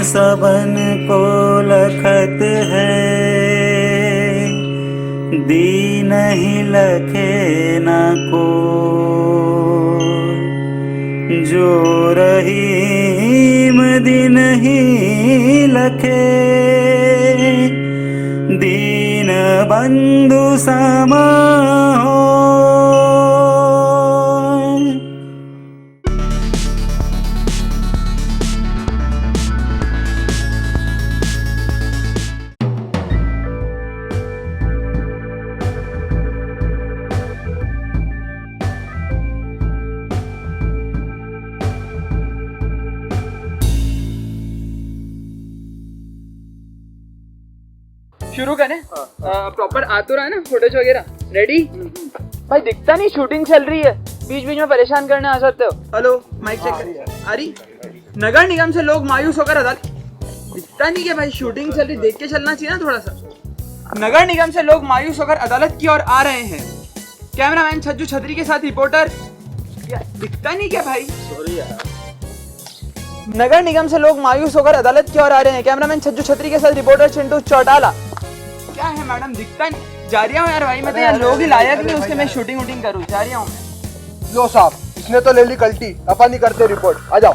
सबन को लखत है, दीन ही लखे न को। जो रहीम दिन ही लखे, दीन बंधु समा हो। शुरू करें? प्रॉपर आ तो रहा है ना फोटोज वगैरह? रेडी? भाई दिखता नहीं, शूटिंग चल रही है, बीच बीच में परेशान करने आ सकते हो। हेलो, माइक चेक कर। आ रही? नगर निगम से लोग मायूस होकर अदालत, दिखता नहीं क्या भाई, शूटिंग चल रही, देख के चलना चाहिए ना थोड़ा सा। नगर निगम से लोग मायूस होकर अदालत की ओर आ रहे हैं। कैमरामैन छज्जू छतरी के साथ रिपोर्टर, दिखता नहीं क्या भाई? सॉरी यार। नगर निगम से लोग मायूस होकर अदालत की ओर आ रहे हैं। कैमरामैन छज्जू छतरी के साथ रिपोर्टर चिंटू चौटाला। क्या है मैडम, दिखता नहीं? जा रहा हूँ यार भाई, मैं तो यार लोग ही लायक नहीं उसके मैं शूटिंग वूटिंग करूँ, जा रहा हूँ मैं। लो साहब, इसने तो ले ली कल्टी, अपन नहीं करते रिपोर्ट, आ जाओ।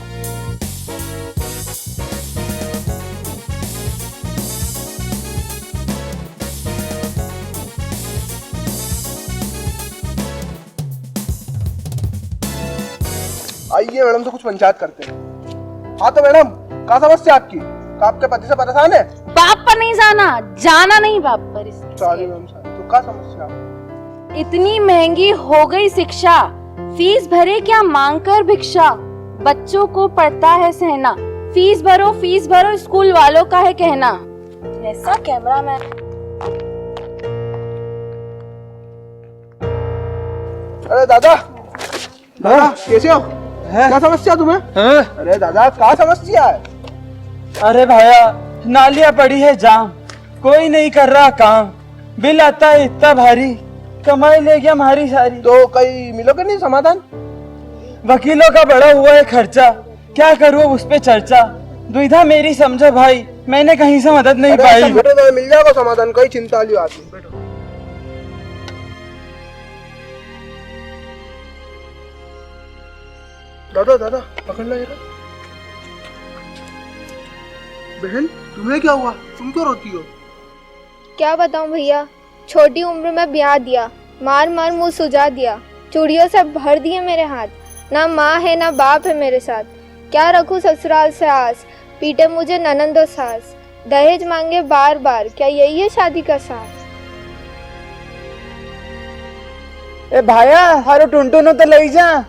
आइए मैडम से कुछ पंचायत करते हैं। हाँ तो मैडम, क्या समस्या आपकी? आपके पति से परेशान है? बाप पर नहीं जाना, जाना नहीं बाप पर। सॉरी मैम, तो क्या समस्या? इतनी महंगी हो गई शिक्षा, फीस भरे क्या मांग कर भिक्षा। बच्चों को पड़ता है सहना, फीस भरो स्कूल वालों का है कहना। ऐसा कैमरामैन। अरे दादा, दादा कैसे हो? क्या समस्या तुम्हें? अरे दादा, क्या समस्या है? अरे भैया, नालियाँ पड़ी है जाम, कोई नहीं कर रहा काम, बिल आता है इतना भारी, कमाई ले गया हमारी सारी। तो कहीं मिलोगे नहीं समाधान? वकीलों का बड़ा हुआ है खर्चा, क्या करूँ उस पे चर्चा। दुविधा मेरी समझो भाई, मैंने कहीं से मदद नहीं पाई। बैठो, मिल जाएगा समाधान, कोई चिंता वाली बात नहीं, बैठो। दादा दादा पकड़ लो जरा। बहन, तुम्हें क्या हुआ? तुम क्यों रोती हो? क्या बताऊं भैया, छोटी उम्र में ब्याह दिया, मार मार मुंह सुजा दिया, चूड़ियों से भर दिए मेरे हाथ। ना माँ है ना बाप है मेरे साथ, क्या रखूं ससुराल से आस, पीटे मुझे ननंद और सास, दहेज मांगे बार बार, क्या यही है शादी का साथ? ए भाया, हारो टुनटुनो तो ले जा।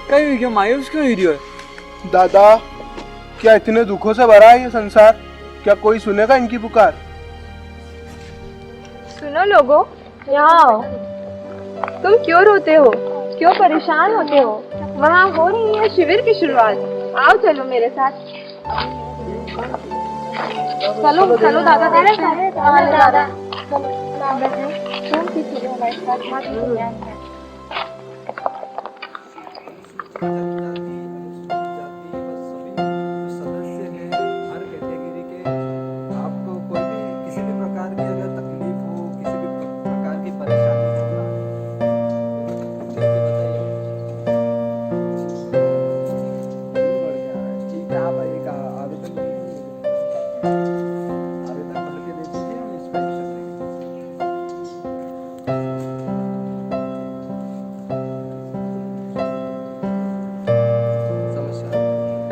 क्यों मायूस क्यों हो रही है? दादा, क्या इतने दुखों से भरा है ये संसार? क्या कोई सुनेगा इनकी पुकार? सुनो लोगों, यहाँ आओ। तुम क्यों रोते हो, क्यों परेशान होते हो? वहाँ हो रही है शिविर की शुरुआत, आओ चलो मेरे साथ। चलो चलो दादा, दादा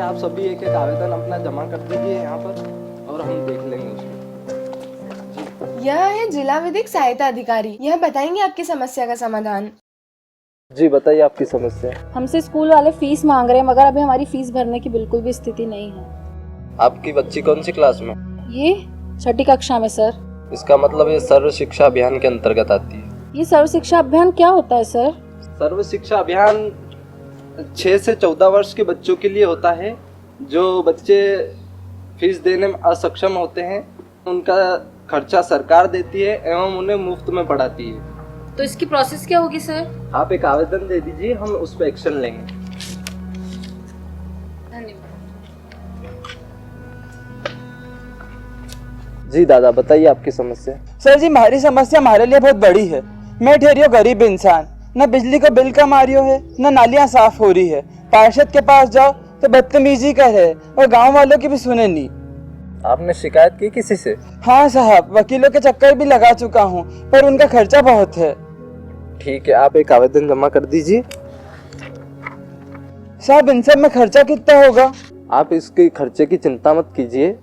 आप सभी एक एक आवेदन अपना जमा कर दीजिए यहाँ पर और हम देख लेंगे उसको। यह है जिला विधिक सहायता अधिकारी, यह बताएंगे आपकी समस्या का समाधान। जी बताइए आपकी समस्या। हमसे स्कूल वाले फीस मांग रहे हैं, मगर अभी हमारी फीस भरने की बिल्कुल भी स्थिति नहीं है। आपकी बच्ची कौन सी क्लास में? ये 6ठी कक्षा में सर। इसका मतलब ये सर्व शिक्षा अभियान के अंतर्गत आती है। ये सर्व शिक्षा अभियान क्या होता है सर? सर्व शिक्षा अभियान 6 से 14 वर्ष के बच्चों के लिए होता है। जो बच्चे फीस देने में असक्षम होते हैं उनका खर्चा सरकार देती है एवं उन्हें मुफ्त में पढ़ाती है। तो इसकी प्रोसेस क्या होगी सर? आप एक आवेदन दे दीजिए, हम उस पर एक्शन लेंगे। धन्यवाद। जी दादा, बताइए आपकी समस्या। सर जी, हमारी समस्या हमारे लिए बहुत बड़ी है। मैं ठहरियो गरीब इंसान, न बिजली का बिल कम आ रही है, न नालियां साफ हो रही है। पार्षद के पास जाओ तो बदतमीजी कर है और गांव वालों की भी सुने नहीं। आपने शिकायत की किसी से? हाँ साहब, वकीलों के चक्कर भी लगा चुका हूँ, पर उनका खर्चा बहुत है। ठीक है, आप एक आवेदन जमा कर दीजिए। साहब, इन सब में खर्चा कितना होगा? आप इसके खर्चे की चिंता मत कीजिए,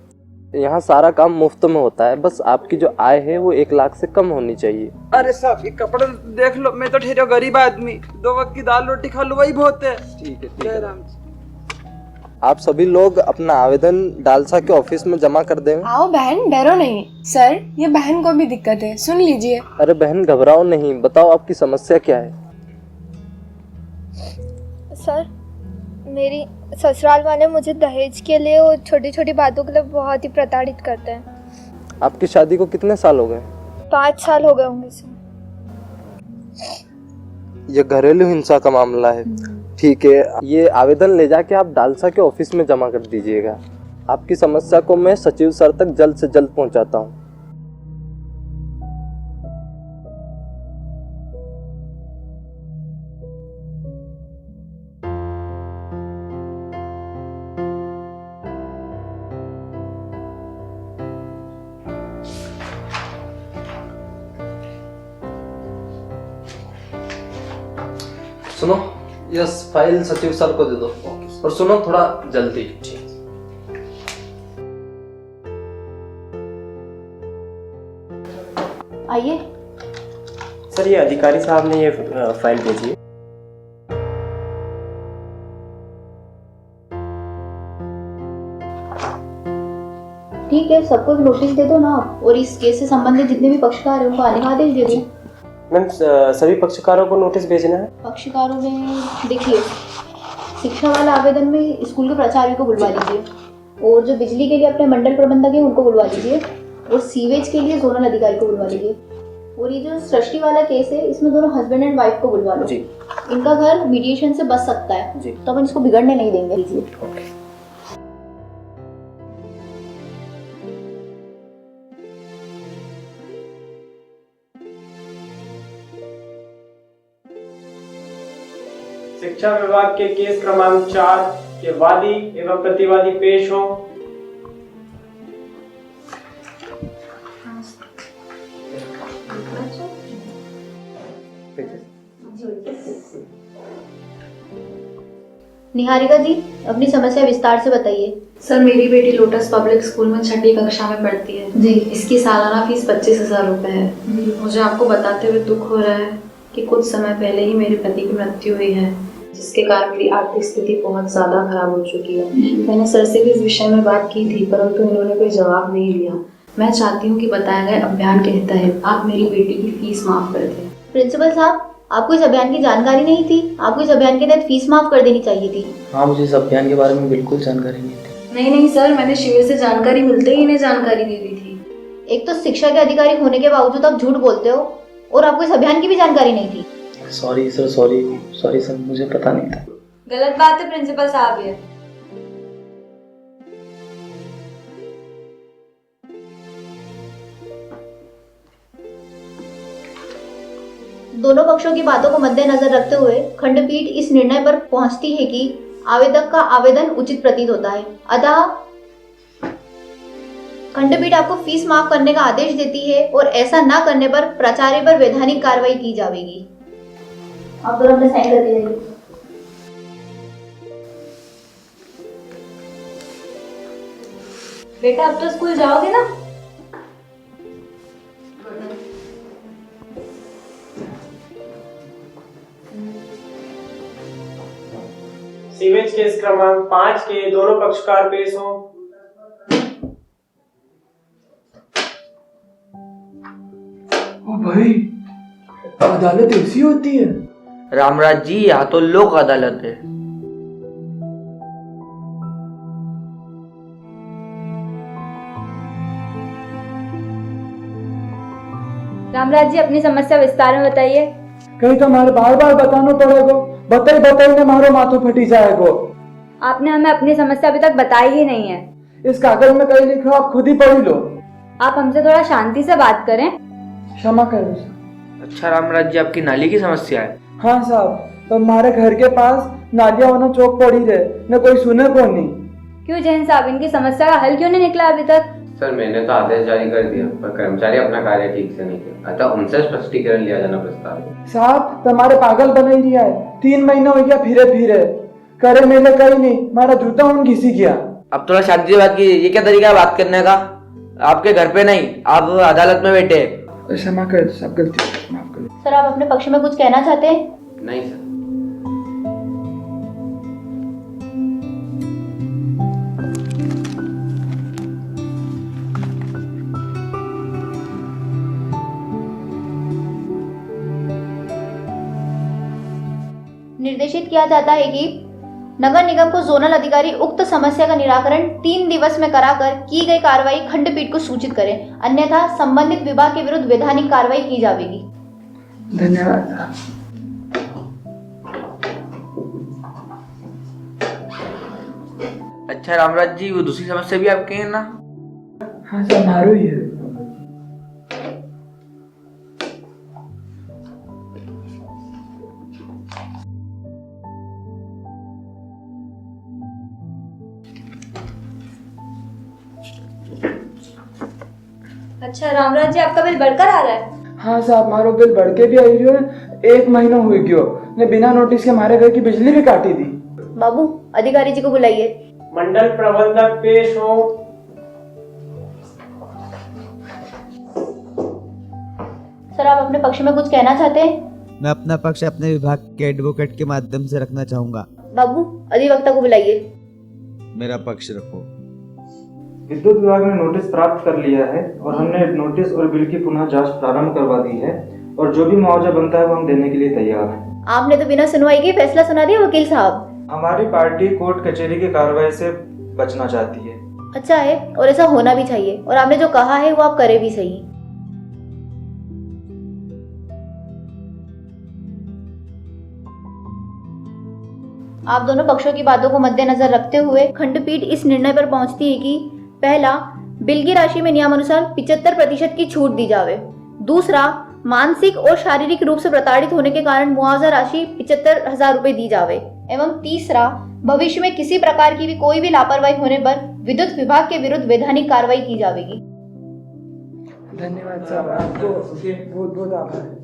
यहाँ सारा काम मुफ्त में होता है। बस आपकी जो आय है वो 1 लाख से कम होनी चाहिए। अरे साहब, ये कपड़े देख लो, मैं तो ठहरियो गरीब आदमी, 2 वक्त की दाल रोटी खा लो, वही बहुत है। ठीक है, जय राम। आप सभी लोग अपना आवेदन डालसा के ऑफिस में जमा कर दें। आओ बहन, डरो नहीं। सर, ये बहन को भी दिक्कत है, सुन लीजिए। अरे बहन, घबराओ नहीं, बताओ आपकी समस्या क्या है। सर, मेरी ससुराल वाले मुझे दहेज के लिए और छोटी छोटी बातों के लिए बहुत ही प्रताड़ित करते हैं। आपकी शादी को कितने साल हो गए? 5 साल हो गए होंगे सर। ये घरेलू हिंसा का मामला है। ठीक है, ये आवेदन ले जाके आप डालसा के ऑफिस में जमा कर दीजिएगा। आपकी समस्या को मैं सचिव सर तक जल्द से जल्द पहुंचाता हूं। सुनो, यस फाइल सचिव सर को दे दो। और सुनो, थोड़ा जल्दी। आइए। सर, ये अधिकारी साहब ने ये फाइल भेजी है। ठीक है, सबको एक नोटिस दे दो ना आप, और इस केस से संबंधित जितने भी पक्षकार हैं उनको आने का आदेश दे दो। मैम, सभी पक्षकारों को नोटिस भेजना है। पक्षकारों में देखिए, शिक्षा वाला आवेदन में स्कूल के प्राचार्य को बुलवा लीजिए, और जो बिजली के लिए अपने मंडल प्रबंधक है उनको बुलवा लीजिए, और सीवेज के लिए जोनल अधिकारी को बुलवा लीजिए। और ये जो सृष्टि वाला केस है, इसमें दोनों हस्बैंड एंड वाइफ को बुलवा लो जी। इनका घर मीडिएशन से बच सकता है जी, तो अपन इसको बिगड़ने नहीं देंगे। लीजिए। शिक्षा विभाग के केस क्रमांक 4 के वादी एवं प्रतिवादी पेश हों। निहारिका जी, अपनी समस्या विस्तार से बताइए। सर, मेरी बेटी लोटस पब्लिक स्कूल में 6ठी कक्षा में पढ़ती है जी। इसकी सालाना फीस 25,000 रुपए है। मुझे आपको बताते हुए दुख हो रहा है कि कुछ समय पहले ही मेरे पति की मृत्यु हुई है, जिसके कारण मेरी आर्थिक स्थिति बहुत ज़्यादा खराब हो चुकी है। मैंने सर से भी इस विषय में बात की थी, परंतु इन्होंने कोई जवाब नहीं दिया। मैं चाहती हूँ कि बताए गए अभियान के तहत आप मेरी बेटी की फीस माफ कर दें। प्रिंसिपल साहब, आपको इस अभियान की जानकारी नहीं थी? आपको इस अभियान के तहत फीस माफ कर देनी चाहिए थी। हाँ, मुझे इस अभियान के बारे में बिल्कुल जानकारी नहीं थी। नहीं सर, मैंने शिविर से जानकारी मिलते ही इन्हें जानकारी दे दी थी। एक तो शिक्षा के अधिकारी होने के बावजूद आप झूठ बोलते हो, और आपको इस अभियान की भी जानकारी नहीं थी। सॉरी सर, सॉरी सर, मुझे पता नहीं था। गलत बात है प्रिंसिपल साहब ये। दोनों पक्षों की बातों को मद्देनजर रखते हुए खंडपीठ इस निर्णय पर पहुंचती है कि आवेदक का आवेदन उचित प्रतीत होता है। अतः खंडपीठ आपको फीस माफ करने का आदेश देती है, और ऐसा न करने पर प्राचार्य पर वैधानिक कार्रवाई की जाएगी। आप दोनों अपने साइन करके जाइए। बेटा, अब तो स्कूल जाओगे ना? सीवेज केस क्रमांक 5 के दोनों पक्षकार पेश हों। ओ भाई, अदालत ऐसी होती है? रामराज जी, यहाँ तो लोक अदालत है। रामराज जी, अपनी समस्या विस्तार में बताइए। कहीं तो हमारे बार बार बताना पड़ेगा, बताई ने मारो माथो फटी जाएगो। आपने हमें अपनी समस्या अभी तक बताई ही नहीं है। इस कागज में कहीं लिखा, आप खुद ही पढ़ लो। आप हमसे थोड़ा शांति से बात करें। क्षमा करो साहब। अच्छा रामराज जी, आपकी नाली की समस्या है? हाँ साहब, तो हमारे घर के पास नालियां होना चौक पड़ी रहे, न कोई सुने को नहीं। क्यों जैन साहब, इनकी समस्या का हल क्यों नहीं निकला अभी तक? सर मैंने तो आदेश जारी कर दिया, पर कर्मचारी अपना कार्य ठीक से नहीं किया, अतः उनसे स्पष्टीकरण लिया जाना प्रस्ताव है। साहब तुम्हारे पागल बना ही दिया है, 3 महीना हो गया फिरे करे मेले कहीं नहीं, हमारा जूता उन घिसी गया। अब थोड़ा शांति से बात कीजिए। ये क्या तरीका है बात करने का? आपके घर पे नहीं, आप अदालत में बैठे। क्षमा कर, सब गलती माफ कर। सर, आप अपने पक्ष में कुछ कहना चाहते हैं? नहीं सर। निर्देशित किया जाता है कि नगर निगम को जोनल अधिकारी उक्त समस्या का निराकरण 3 दिवस में कराकर की गई कार्रवाई खंडपीठ को सूचित करें, अन्यथा संबंधित विभाग के विरुद्ध वैधानिक कार्रवाई की जाएगी। धन्यवाद। अच्छा रामराज जी, वो दूसरी समस्या भी आपकी है ना? हाँ सर, मारो ही है। अच्छा रामराज जी, आपका बिल बढ़कर आ रहा है? हाँ साहब, मारो बिल बढ़ के भी आई रही है। 1 महीना हो गयो ने बिना नोटिस के हमारे घर की बिजली भी काटी दी। बाबू, अधिकारी जी को बुलाइए। मंडल प्रबंधक पेश हो। सर, आप अपने पक्ष में कुछ कहना चाहते हैं? मैं अपना पक्ष अपने विभाग के एडवोकेट के माध्यम से रखना चाहूंगा। बाबू, अधिवक्ता को बुलाइए। मेरा पक्ष रखो। विद्युत विभाग ने नोटिस प्राप्त कर लिया है और हमने नोटिस और बिल की पुनः जांच प्रारंभ करवा दी है और जो भी मुआवजा बनता है वो हम देने के लिए तैयार हैं। आपने तो बिना सुनवाई के फैसला सुना दिया वकील साहब। हमारी पार्टी कोर्ट कचहरी की कार्रवाई से बचना चाहती है। अच्छा है, और ऐसा होना भी चाहिए, और आपने जो कहा है वो आप करे भी सही। आप दोनों पक्षों की बातों को मद्देनजर रखते हुए खंडपीठ इस निर्णय पर पहुंचती है कि पहला, बिल की राशि में नियमानुसार 75% की छूट दी जावे। दूसरा, मानसिक और शारीरिक रूप से प्रताड़ित होने के कारण मुआवजा राशि 75,000 रुपए दी जावे। एवं तीसरा, भविष्य में किसी प्रकार की भी कोई भी लापरवाही होने पर विद्युत विभाग के विरुद्ध वैधानिक कार्रवाई की जाएगी। धन्यवाद साहब, आपको बहुत बहुत आभार।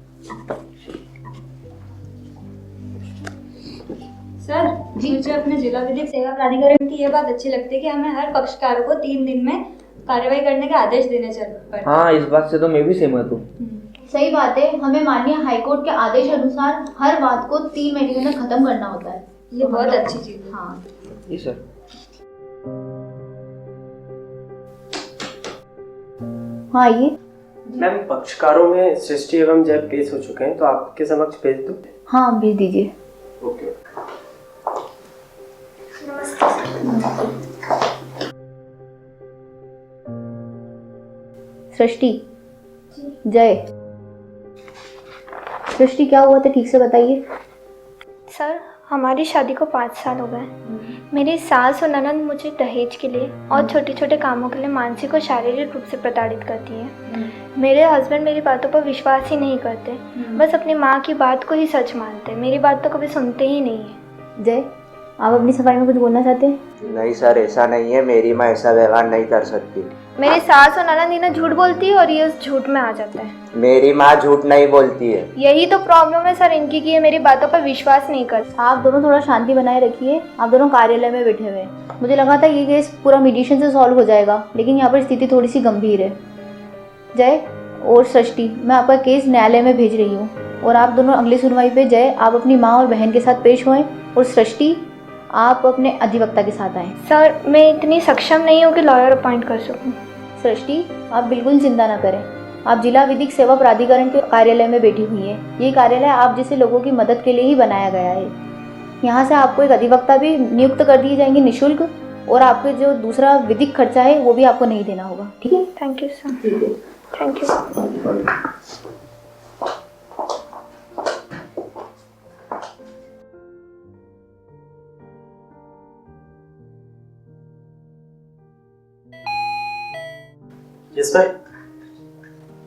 सर जी, मुझे अपने जिला विधिक सेवा प्राधिकरण की ये बात अच्छी लगती है कि हमें हर पक्षकारों को 3 दिन में कार्रवाई करने के आदेश देने चाहिए। हाँ, इस बात से तो मैं भी सहमत हूँ। सही बात है, हमें माननीय हाईकोर्ट के आदेश अनुसार हर बात को 3 महीने में खत्म करना होता है। ये बहुत अच्छी चीज है। हाँ जी सर। हाँ, आइए। मैम, पक्षकारों में सृष्टि एवं जय पेश हो चुके हैं, तो आपके समक्ष भेज दूं? हाँ, भेज दीजिए। ओके। सृष्टि, जय। सृष्टि, क्या हुआ था, ठीक से बताइए। सर, हमारी शादी को 5 साल हो गए। मेरी सास और ननद मुझे दहेज के लिए और छोटे छोटे कामों के लिए मानसिक और शारीरिक रूप से प्रताड़ित करती है। मेरे हस्बैंड मेरी बातों पर विश्वास ही नहीं करते, बस अपनी माँ की बात को ही सच मानते, मेरी बात तो कभी सुनते ही नहीं है। जय, आप अपनी सफाई में कुछ बोलना चाहते हैं? नहीं सर, ऐसा नहीं है, मेरी माँ ऐसा व्यवहार नहीं कर सकती। मेरी सास और ननद इन्हें झूठ बोलती है और ये उस झूठ में आ जाता है। मेरी माँ झूठ नहीं बोलती है। यही तो प्रॉब्लम है सर इनकी कि ये मेरी बातों पर विश्वास नहीं करते। आप दोनों थोड़ा शांति बनाए रखिए। आप दोनों कार्यालय में बैठे हुए हैं। मुझे लगा था ये केस पूरा मीडिएशन से सॉल्व हो जाएगा, लेकिन यहाँ पर स्थिति थोड़ी सी गंभीर है। जय और सृष्टि, मैं आपका केस न्यायालय में भेज रही हूँ और आप दोनों अगली सुनवाई पे जय आप अपनी माँ और बहन के साथ पेश हुए और सृष्टि आप अपने अधिवक्ता के साथ आए। सर, मैं इतनी सक्षम नहीं हूँ कि लॉयर अपॉइंट कर सकूँ। सृष्टि, आप बिल्कुल चिंता ना करें। आप जिला विधिक सेवा प्राधिकरण के कार्यालय में बैठी हुई हैं। ये कार्यालय आप जैसे लोगों की मदद के लिए ही बनाया गया है। यहाँ से आपको एक अधिवक्ता भी नियुक्त कर दिए जाएंगे निःशुल्क, और आपके जो दूसरा विधिक खर्चा है वो भी आपको नहीं देना होगा। ठीक है? Thank you sir. ठीक है, थैंक यू। Yes sir.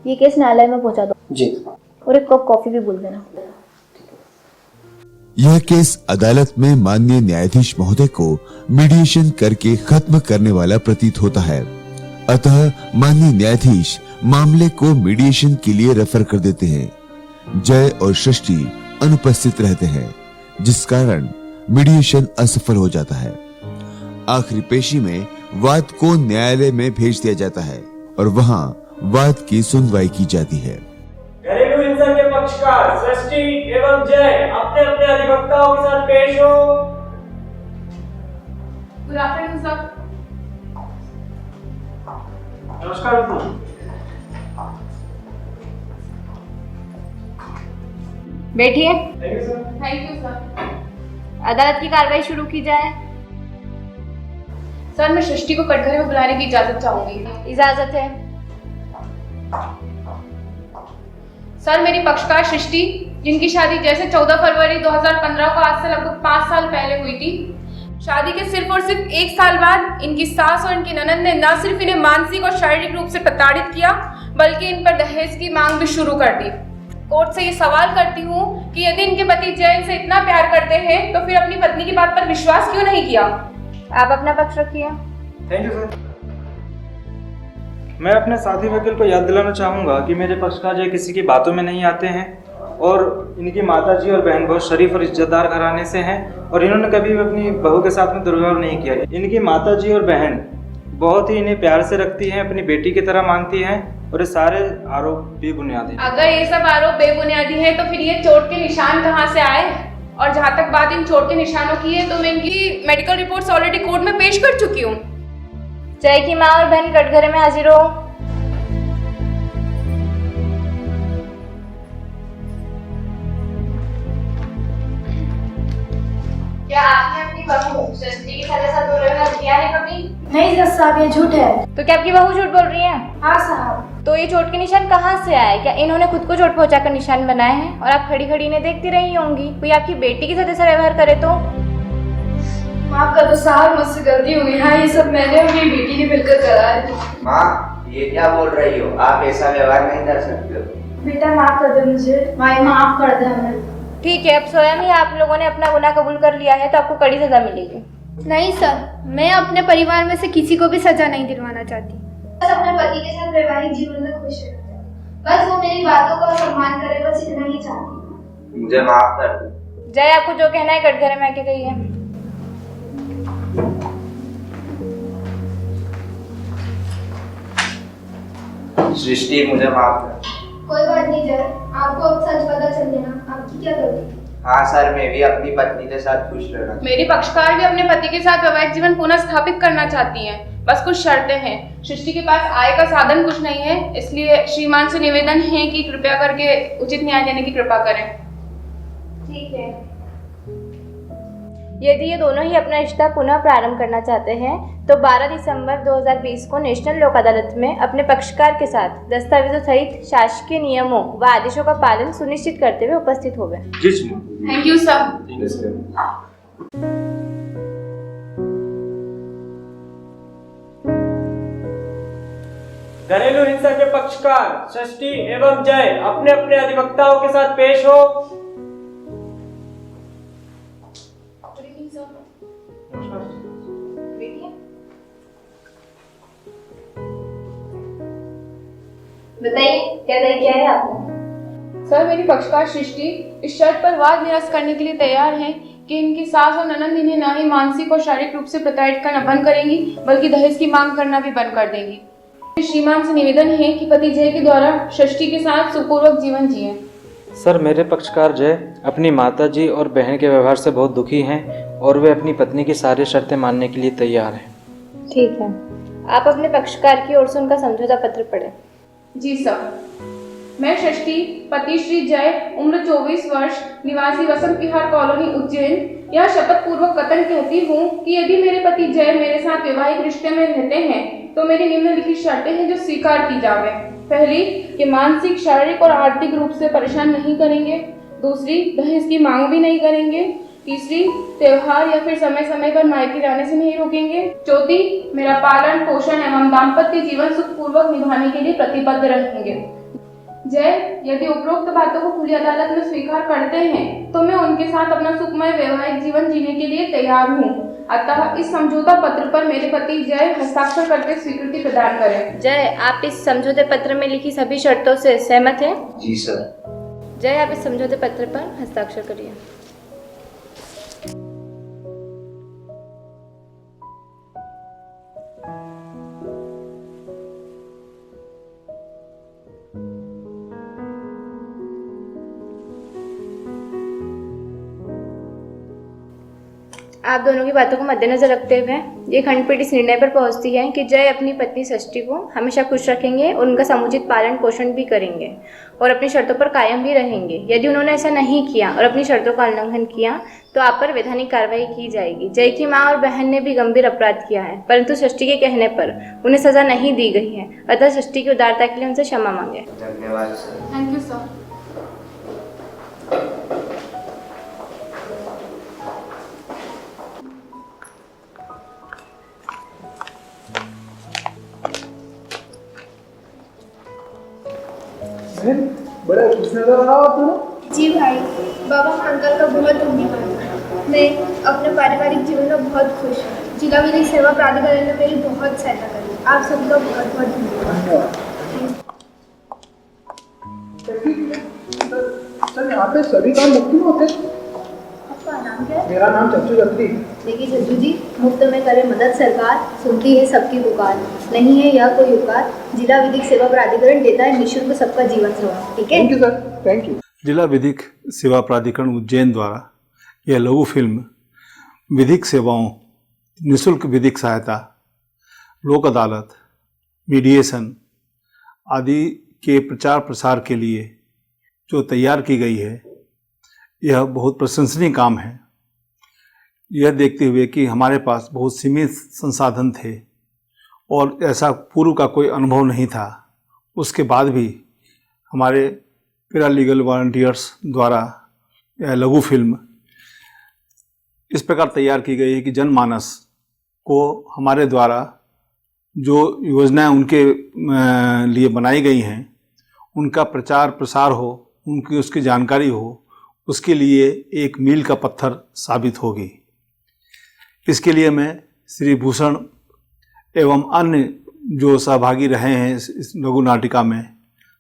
ये केस न्यायालय में पहुंचा दो जी। और एक कप कॉफी भी बोल देना। यह केस अदालत में माननीय न्यायाधीश महोदय को मीडिएशन करके खत्म करने वाला प्रतीत होता है। अतः माननीय न्यायाधीश मामले को मीडिएशन के लिए रेफर कर देते हैं। जय और सृष्टि अनुपस्थित रहते हैं, जिस कारण मीडिएशन असफल हो जाता है। आखिरी पेशी में वाद को न्यायालय में भेज दिया जाता है और वहां वाद की सुनवाई की जाती है। घरेलू हिंसा के पक्षकार सृष्टि एवं जय अपने अपने अधिवक्ताओं के साथ पेश हो। Good afternoon sir. नमस्कार। बैठिए। Thank you sir. अदालत की कार्रवाई शुरू की जाए। सर मैं सृष्टि को कटघरे में बुलाने की इजाजत चाहूंगी। इजाजत है। सर मेरी पक्षकार सृष्टि, जिनकी शादी जैसे 14 फरवरी 2015 को आज से लगभग 5 साल पहले हुई थी, शादी के सिर्फ और सिर्फ 1 साल बाद इनकी सास और इनकी ननद ने न सिर्फ इन्हें मानसिक और शारीरिक रूप से प्रताड़ित किया, बल्कि इन पर दहेज की मांग भी शुरू कर दी। कोर्ट से ये सवाल करती हूँ कि यदि इनके पति जय इनसे इतना प्यार करते हैं तो फिर अपनी पत्नी की बात पर विश्वास क्यों नहीं किया? आप अपना पक्ष रखिए। Thank you sir. मैं अपने साथी वकील को याद दिलाना चाहूँगा कि मेरे पक्षकार जय किसी की बातों में नहीं आते हैं और इनकी माताजी और बहन बहुत शरीफ और इज्जतदार घराने से हैं और इन्होंने कभी भी अपनी बहू के साथ में दुर्व्यवहार नहीं किया। इनकी माताजी और बहन बहुत ही इन्हें प्यार से रखती हैं, अपनी बेटी की तरह मानती हैं और ये सारे आरोप बेबुनियाद हैं। अगर ये सब आरोप बेबुनियादी हैं तो फिर ये चोट के निशान कहाँ से आए? और जहाँ तक बात इन चोट के निशानों की है तो मैं इनकी मेडिकल रिपोर्ट्स ऑलरेडी कोर्ट में पेश कर चुकी हूँ। जय की माँ और बहन कटघरे में हाजिर हो। क्या आपने अपनी बहू सृष्टि के साथ दुर्व्यवहार किया है कभी? नहीं जज साहब, ये झूठ है। तो क्या आपकी बहू झूठ बोल रही है? हाँ साहब। तो ये चोट के निशान कहाँ से आए? क्या इन्होंने खुद को चोट पहुंचाकर निशान बनाए हैं और आप खड़ी खड़ी इन्हें देखती रही होंगी? कोई आपकी बेटी के साथ ऐसा व्यवहार करे तो? माफ कर दो साहब, मुझसे गलती हुई। हाँ, ये सब मैंने और मेरी बेटी ने मिलकर करा है। माँ, ये क्या बोल रही हो? आप ऐसा व्यवहार नहीं कर सकते हो। बेटा माफ कर दो मुझे। माँ माफ कर दे हमें। ठीक है, अब स्वयं ही आप लोगों ने अपना गुनाह कबूल कर लिया है तो आपको कड़ी सजा मिलेगी। नहीं सर, मैं अपने परिवार में से किसी को भी सजा नहीं दिलवाना चाहती। बस अपने पति के साथ वैवाहिक जीवन में खुश रहना, बस वो मेरी बातों का सम्मान करे, बस इतना ही चाहती। मुझे माफ कर दो। जय, आपको जो कहना है कटघरे में आके कहिए। सृष्टि, मुझे माफ कर। कोई बात नहीं जय, आपको अब सच पता चल गया ना, आपकी क्या गलती? हाँ सर, मैं भी अपनी पत्नी के साथ खुश रहना। मेरी पक्षकार भी अपने पति के साथ वैवाहिक जीवन पुनः स्थापित करना चाहती हैं, बस कुछ शर्तें हैं। सृष्टि के पास आय का साधन कुछ नहीं है, इसलिए श्रीमान से निवेदन है कि कृपया करके उचित न्याय देने की कृपा करें। ठीक है। यदि ये दोनों ही अपना रिश्ता पुनः प्रारंभ करना चाहते हैं तो 12 दिसंबर 2020 को नेशनल लोक अदालत में अपने पक्षकार के साथ दस्तावेजों सहित शासकीय नियमों व आदेशों का पालन सुनिश्चित करते हुए उपस्थित होंगे। Thank you sir. घरेलू हिंसा के पक्षकार सृष्टि एवं जय अपने अपने अधिवक्ताओं के साथ पेश हो। बताइए क्या तय किया है आपने? सर मेरी पक्षकार सृष्टि इस शर्त पर वाद निरस्त करने के लिए तैयार हैं कि इनकी सास और ननद इन्हें न ही मानसिक और शारीरिक रूप से प्रताड़ित करना बंद करेंगी, बल्कि दहेज की मांग करना भी बंद कर देंगी। श्रीमान से निवेदन है कि पति जय के द्वारा सृष्टि के साथ सुखपूर्वक जीवन जिए। सर, मेरे पक्षकार जय अपनी माताजी और बहन के व्यवहार से बहुत दुखी हैं और वे अपनी पत्नी की सारी शर्तें मानने के लिए तैयार हैं। ठीक है, आप अपने पक्षकार की ओर से उनका समझौता पत्र पढ़ें। जी सर। मैं सृष्टि, पति श्री जय, उम्र 24 वर्ष, निवासी वसंत विहार कॉलोनी उज्जैन, यह शपथ पूर्वक कथन कहती हूँ कि यदि मेरे पति जय मेरे साथ वैवाहिक रिश्ते में रहते हैं तो मेरी निम्नलिखित शर्तें हैं जो स्वीकार की जावे। पहली, कि मानसिक, शारीरिक और आर्थिक रूप से परेशान नहीं करेंगे। दूसरी, दहेज की मांग भी नहीं करेंगे। तीसरी, त्योहार या फिर समय समय पर मायके जाने से नहीं रोकेंगे। चौथी, मेरा पालन पोषण एवं दाम्पत्य जीवन सुखपूर्वक निभाने के लिए प्रतिबद्ध रहेंगे। जय यदि उपरोक्त बातों को खुली अदालत में स्वीकार करते हैं तो मैं उनके साथ अपना सुखमय वैवाहिक जीवन जीने के लिए तैयार हूँ। अतः इस समझौता पत्र पर मेरे पति जय हस्ताक्षर करके स्वीकृति प्रदान करें। जय, आप इस समझौते पत्र में लिखी सभी शर्तों से सहमत हैं? जी सर। जय, आप इस समझौते पत्र पर हस्ताक्षर करिए। आप दोनों की बातों को मद्देनजर रखते हुए ये खंडपीठ इस निर्णय पर पहुंचती है कि जय अपनी पत्नी षष्ठी को हमेशा खुश रखेंगे और उनका समुचित पालन पोषण भी करेंगे और अपनी शर्तों पर कायम भी रहेंगे। यदि उन्होंने ऐसा नहीं किया और अपनी शर्तों का उल्लंघन किया तो आप पर वैधानिक कार्रवाई की जाएगी। जय की माँ और बहन ने भी गंभीर अपराध किया है, परंतु षष्ठी के कहने पर उन्हें सजा नहीं दी गई है, अतः षष्ठी की उदारता के लिए उनसे क्षमा मांगे। धन्यवाद सर। Thank you sir. बड़ा खुश नजर आ रहा हो आप दोनों। जी भाई, बाबा अंकल का बहुत धन्यवाद। मैं अपने पारिवारिक जीवन में बहुत खुश हूँ। जिला विधिक सेवा प्राधिकरण ने मेरी बहुत सहायता करी। आप सभी का बहुत बहुत धन्यवाद। सर यहाँ पे सभी काम मुफ्त में होते? आपका नाम क्या है? मेरा नाम चच्चू छत्री। देखिए चच्चू जी, मुफ्त में करे मदद सरकार, सुनती है सबकी पुकार, नहीं है यह कोई उपकार, जिला विधिक सेवा प्राधिकरण देता है निःशुल्क सबका जीवन सवार। ठीक है, thank you sir, thank you. जिला विधिक सेवा प्राधिकरण उज्जैन द्वारा यह लघु फिल्म विधिक सेवाओं, निःशुल्क विधिक सहायता, लोक अदालत, मीडिएशन आदि के प्रचार प्रसार के लिए जो तैयार की गई है, यह बहुत प्रशंसनीय काम है। यह देखते हुए कि हमारे पास बहुत सीमित संसाधन थे और ऐसा पूर्व का कोई अनुभव नहीं था, उसके बाद भी हमारे पैरालीगल वॉलंटियर्स द्वारा यह लघु फिल्म इस प्रकार तैयार की गई है कि जनमानस को हमारे द्वारा जो योजनाएं उनके लिए बनाई गई हैं उनका प्रचार प्रसार हो, उनकी उसकी जानकारी हो, उसके लिए एक मील का पत्थर साबित होगी। इसके लिए मैं श्री भूषण एवं अन्य जो सहभागी रहे हैं इस लघु नाटिका में,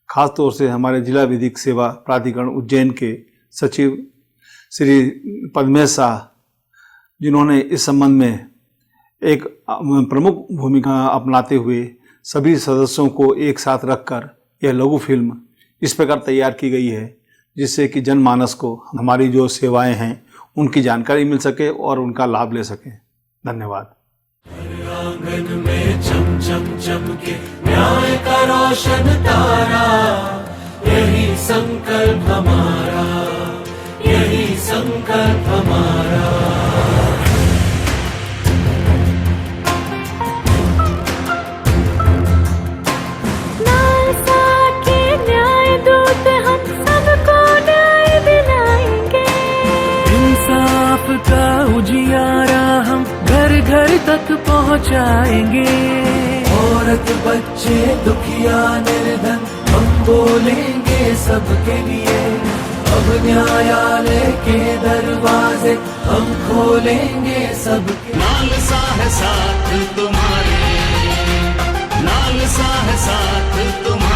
खास तौर से हमारे जिला विधिक सेवा प्राधिकरण उज्जैन के सचिव श्री पद्मेश शाह, जिन्होंने इस संबंध में एक प्रमुख भूमिका अपनाते हुए सभी सदस्यों को एक साथ रखकर यह लघु फिल्म इस प्रकार तैयार की गई है जिससे कि जनमानस को हमारी जो सेवाएं हैं उनकी जानकारी मिल सके और उनका लाभ ले सके। धन्यवाद। आंगन में चम चम चमके न्याय का रोशन तारा, यही संकल्प हमारा, यही संकल्प हमारा। का उजियारा हम घर घर तक पहुँचाएंगे। औरत बच्चे दुखिया निर्धन हम बोलेंगे सबके लिए। अब न्यायालय के दरवाजे हम खोलेंगे सबके। लालसा है साथ तुम्हारे, लालसा है साथ तुम्हारे।